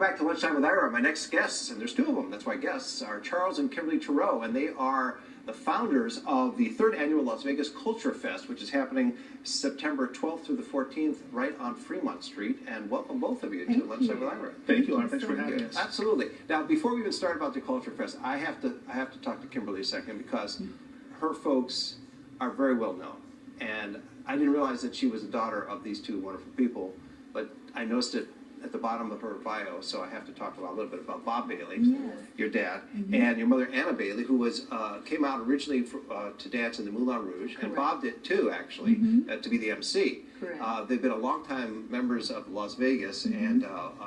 back to Lunchtime with Ira. My next guests, and there's two of them, that's why guests, are Charles and Kimberly Tureaud, and they are the founders of the 3rd Annual Las Vegas Culture Fest, which is happening September 12th through the 14th right on Fremont Street. And welcome both of you to Lunchtime with Ira. Thank you, Ira. Thanks for having us. Absolutely. Now, before we even start about the Culture Fest, I have to talk to Kimberly a second because her folks are very well known. And I didn't realize that she was the daughter of these two wonderful people, but I noticed it at the bottom of her bio, so I have to talk a little bit about Bob Bailey, your dad, and your mother Anna Bailey, who was came out originally to dance in the Moulin Rouge, and Bob did too, actually, to be the MC. They've been a long-time members of Las Vegas, and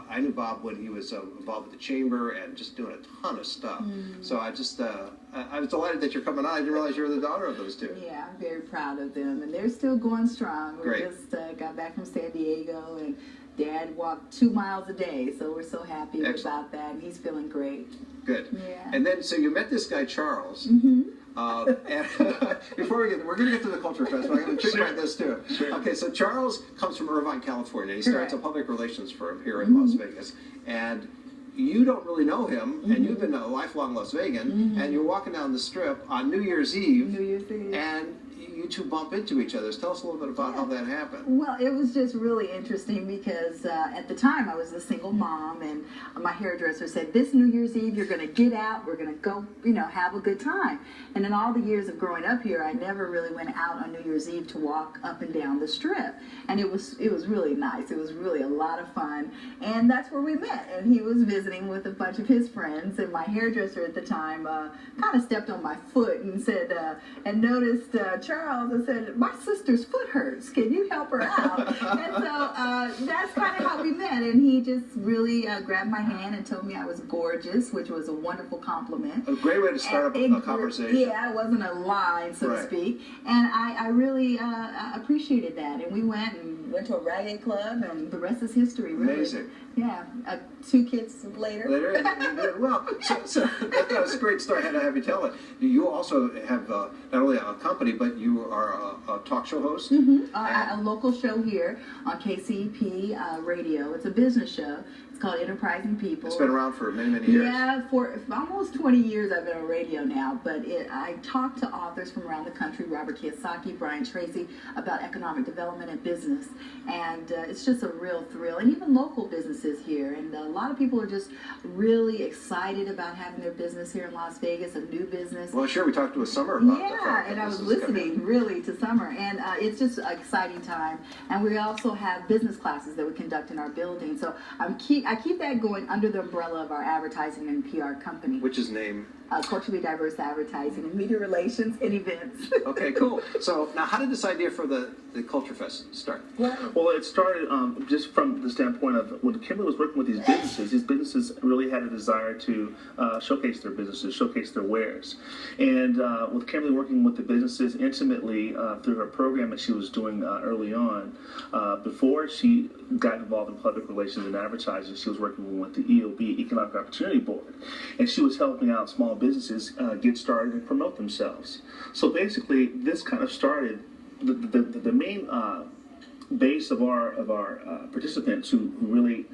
I knew Bob when he was involved with the Chamber and just doing a ton of stuff. So I just, I was delighted that you're coming on. I didn't realize you were the daughter of those two. Yeah, I'm very proud of them, and they're still going strong. We just got back from San Diego, and Dad walked 2 miles a day, so we're so happy about that, and he's feeling great. Good. Yeah. And then, so you met this guy, Charles. And before we're going to get to the Culture Fest, but I'm going to treat this too. Okay, so Charles comes from Irvine, California. He starts a public relations firm here in Las Vegas, and you don't really know him, and you've been a lifelong Las Vegan, and you're walking down the Strip on New Year's Eve, and you two bump into each other. Tell us a little bit about how that happened. Well, it was just really interesting because at the time I was a single mom, and my hairdresser said, this New Year's Eve you're going to get out, we're going to go, have a good time. And in all the years of growing up here, I never really went out on New Year's Eve to walk up and down the Strip. And it was really nice. It was really a lot of fun. And that's where we met. And he was visiting with a bunch of his friends, and my hairdresser at the time kind of stepped on my foot and said, and noticed Charles, and said, my sister's foot hurts. Can you help her out? And so that's kind of how we met. And he just really grabbed my hand and told me I was gorgeous, which was a wonderful compliment. A great way to start a conversation. Yeah, it wasn't a line, so to speak. And I really appreciated that. And we went to a reggae club, and the rest is history, really. Amazing. Yeah, 2 kids later. Well, so that was a great story. I had to have you tell it. You also have not only a company, but you are a talk show host. A local show here on KCP Radio. It's a business show. It's called Enterprising People. It's been around for many, many years. Yeah, for almost 20 years I've been on radio now, but I talk to authors from around the country, Robert Kiyosaki, Brian Tracy, about economic development and business. And it's just a real thrill. And even local businesses here. And a lot of people are just really excited about having their business here in Las Vegas, a new business. Well, sure, we talked to a Summer about that. Yeah, and I was listening really to Summer. And it's just an exciting time. And we also have business classes that we conduct in our building. So I keep that going under the umbrella of our advertising and PR company. Which is named? Culturally Diverse Advertising and Media Relations and Events. Okay, cool. So now how did this idea for the Culture Fest start? Well, it started just from the standpoint of when Kimberly was working with these businesses really had a desire to showcase their businesses, showcase their wares. And with Kimberly working with the businesses intimately through her program that she was doing early on, before she got involved in public relations and advertising, she was working with the EOB, Economic Opportunity Board. And she was helping out small businesses get started and promote themselves. So basically, this kind of started the main base of our participants who really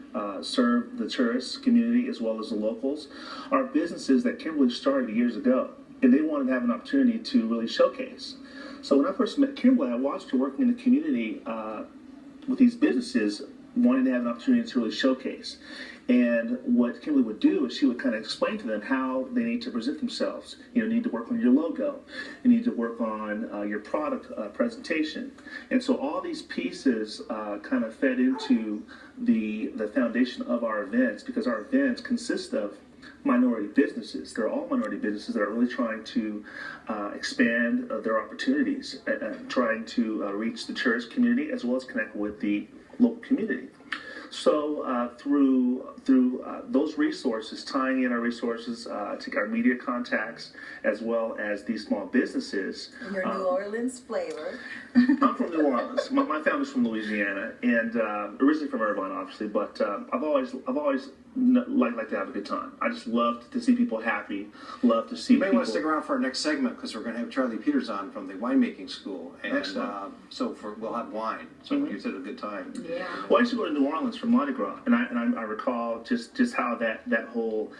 serve the tourist community as well as the locals are businesses that Kimberly started years ago, and they wanted to have an opportunity to really showcase. So when I first met Kimberly, I watched her working in the community with these businesses, wanting to have an opportunity to really showcase. And what Kimberly would do is she would kind of explain to them how they need to present themselves. You need to work on your logo. You need to work on your product presentation. And so all these pieces kind of fed into the foundation of our events, because our events consist of minority businesses. They're all minority businesses that are really trying to expand their opportunities, trying to reach the tourist community as well as connect with the local community. So through those resources, tying in our resources to our media contacts as well as these small businesses. Your New Orleans flavor. I'm from New Orleans. My family's from Louisiana, and originally from Irvine, obviously. But I've always like to have a good time. I just love to see people happy. Love to see. You may people want to stick around for our next segment because we're going to have Charlie Peters on from the winemaking school, and so we'll have wine. So you said a good time. Yeah. Well, I used to go to New Orleans for Mardi Gras, and I recall just just how that whole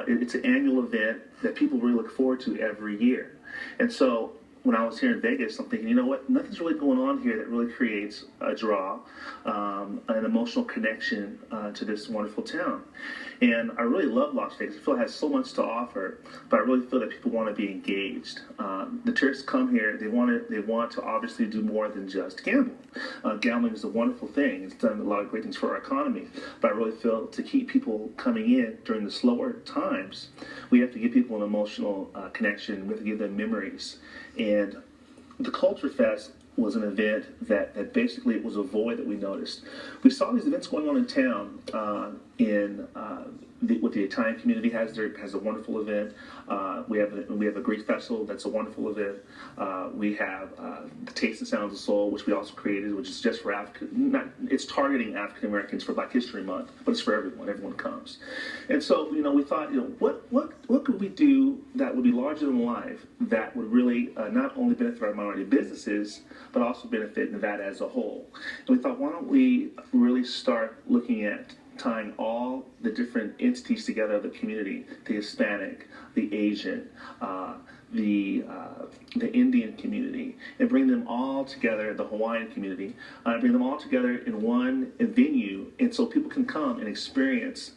it's an annual event that people really look forward to every year. And so when I was here in Vegas, I'm thinking, you know what, nothing's really going on here that really creates a draw, an emotional connection to this wonderful town. And I really love Las Vegas. I feel it has so much to offer, but I really feel that people want to be engaged. The tourists come here, they want to obviously do more than just gamble. Gambling is a wonderful thing. It's done a lot of great things for our economy. But I really feel to keep people coming in during the slower times, we have to give people an emotional connection. We have to give them memories. And the Culture Fest was an event that basically it was a void that we noticed. We saw these events going on in town what the Italian community has a wonderful event. We have a Greek festival that's a wonderful event. We have the Taste and Sounds of Soul, which we also created, which is just for it's targeting African Americans for Black History Month, but it's for everyone. Everyone comes, and so we thought, what could we do that would be larger than life that would really not only benefit our minority businesses, but also benefit Nevada as a whole. And we thought, why don't we really start looking at tying all the different entities together of the community, the Hispanic, the Asian, the Indian community, and bring them all together, the Hawaiian community, bring them all together in one venue, and so people can come and experience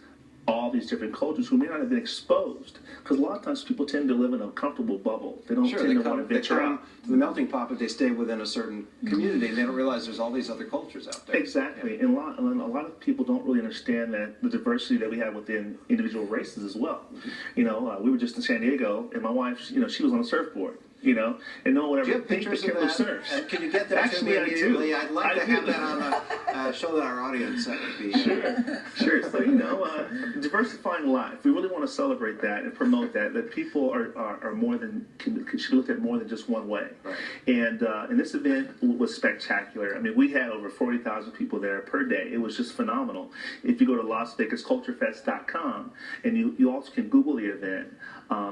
all these different cultures who may not have been exposed. Because a lot of times people tend to live in a comfortable bubble. They don't tend to want to venture out. To the melting pot, but they stay within a certain community, and they don't realize there's all these other cultures out there. Exactly. Yeah. And a lot of people don't really understand that the diversity that we have within individual races as well. Mm-hmm. We were just in San Diego, and my wife, she was on a surfboard. And no one would ever think that Kimberly surfs. Can you get that Actually, to me immediately? I do. I'd like to have that on show that our audience. That would be sure. So diversifying life. We really want to celebrate that and promote that people are more than should look at more than just one way. Right. And this event was spectacular. I mean, we had over 40,000 people there per day. It was just phenomenal. If you go to LasVegasCultureFest.com and you also can Google the event,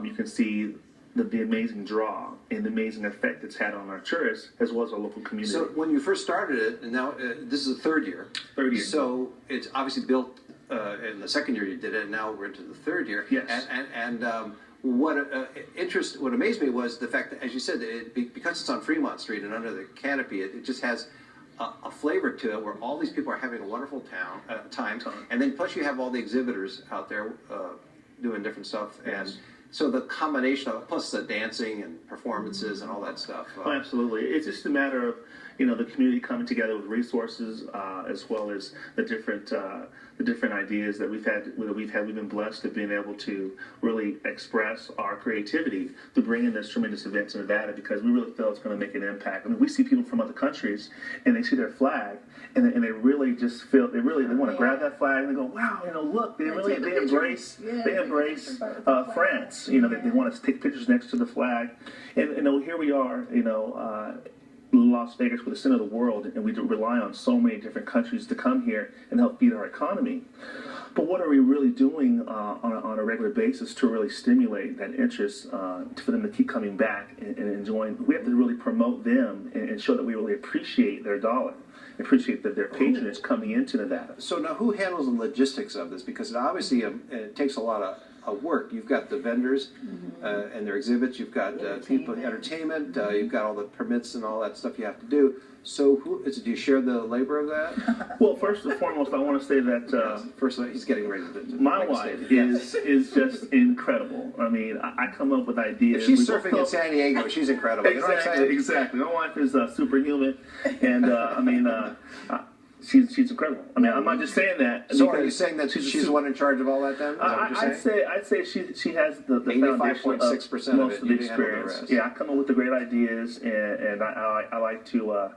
you can see the amazing draw and the amazing effect it's had on our tourists as well as our local community. So when you first started it, and now this is the third year. Third year. So it's obviously built in the second year you did it, and now we're into the third year. Yes. And what amazed me was the fact that, as you said, because it's on Fremont Street and under the canopy, it just has a flavor to it where all these people are having a wonderful time. And then plus you have all the exhibitors out there doing different stuff. Yes. And so the combination of, plus the dancing and performances and all that stuff. Absolutely. It's just a matter of, the community coming together with resources, as well as the different ideas that we've been blessed to being able to really express our creativity to bring in this tremendous event to Nevada, because we really feel it's going to make an impact. I mean, we see people from other countries and they see their flag and they really just feel they want to grab that flag and they go, wow, look, they embrace France. They want to take pictures next to the flag, and here we are, Las Vegas, we're the center of the world, and we rely on so many different countries to come here and help feed our economy. But what are we really doing on a regular basis to really stimulate that interest for them to keep coming back and enjoying? We have to really promote them and show that we really appreciate their dollar, appreciate that their patronage coming into Nevada. So now who handles the logistics of this? Because obviously it takes a lot of work. You've got the vendors and their exhibits. You've got people, entertainment. You've got all the permits and all that stuff you have to do. So do you share the labor of that? Well, first and foremost, I want to say that first of all, he's getting ready to my wife is just incredible. I mean, I come up with ideas. If she's surfing in San Diego, she's incredible. Exactly. My wife is superhuman, and She's incredible. I mean, I'm not just saying that. So are you saying that she's the one in charge of all that then? I'd say she has the 85.6% of most of the experience. Yeah, I come up with the great ideas, and I like to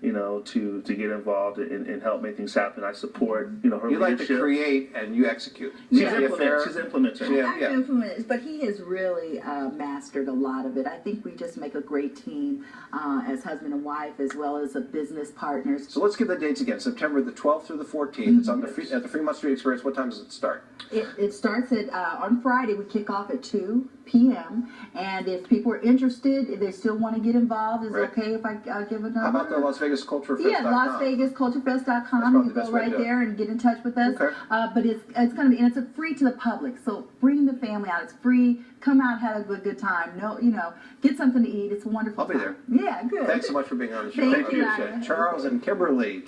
to get involved and help make things happen. I support her leadership. You like to create and you execute. She's implementer. I'm influenced, but he has really mastered a lot of it. I think we just make a great team as husband and wife, as well as a business partners. So let's give the dates again. September the 12th through the 14th. It's on at the Fremont Street Experience. What time does it start? It starts on Friday. We kick off at 2. p.m. And if people are interested, if they still want to get involved, is it Right. okay if I give a number? How about the Las Vegas Culture Fest? Yeah, LasVegasCultureFest.com. That's You probably the go best way right to do it. there and get in touch with us. Okay. But it's going to be, and it's free to the public. So bring the family out. It's free. Come out, have a good time. No, get something to eat. It's a wonderful I'll be time. Yeah, good. Thanks so much for being on the show. Thank I you, appreciate it. Ira. Charles and Kimberly.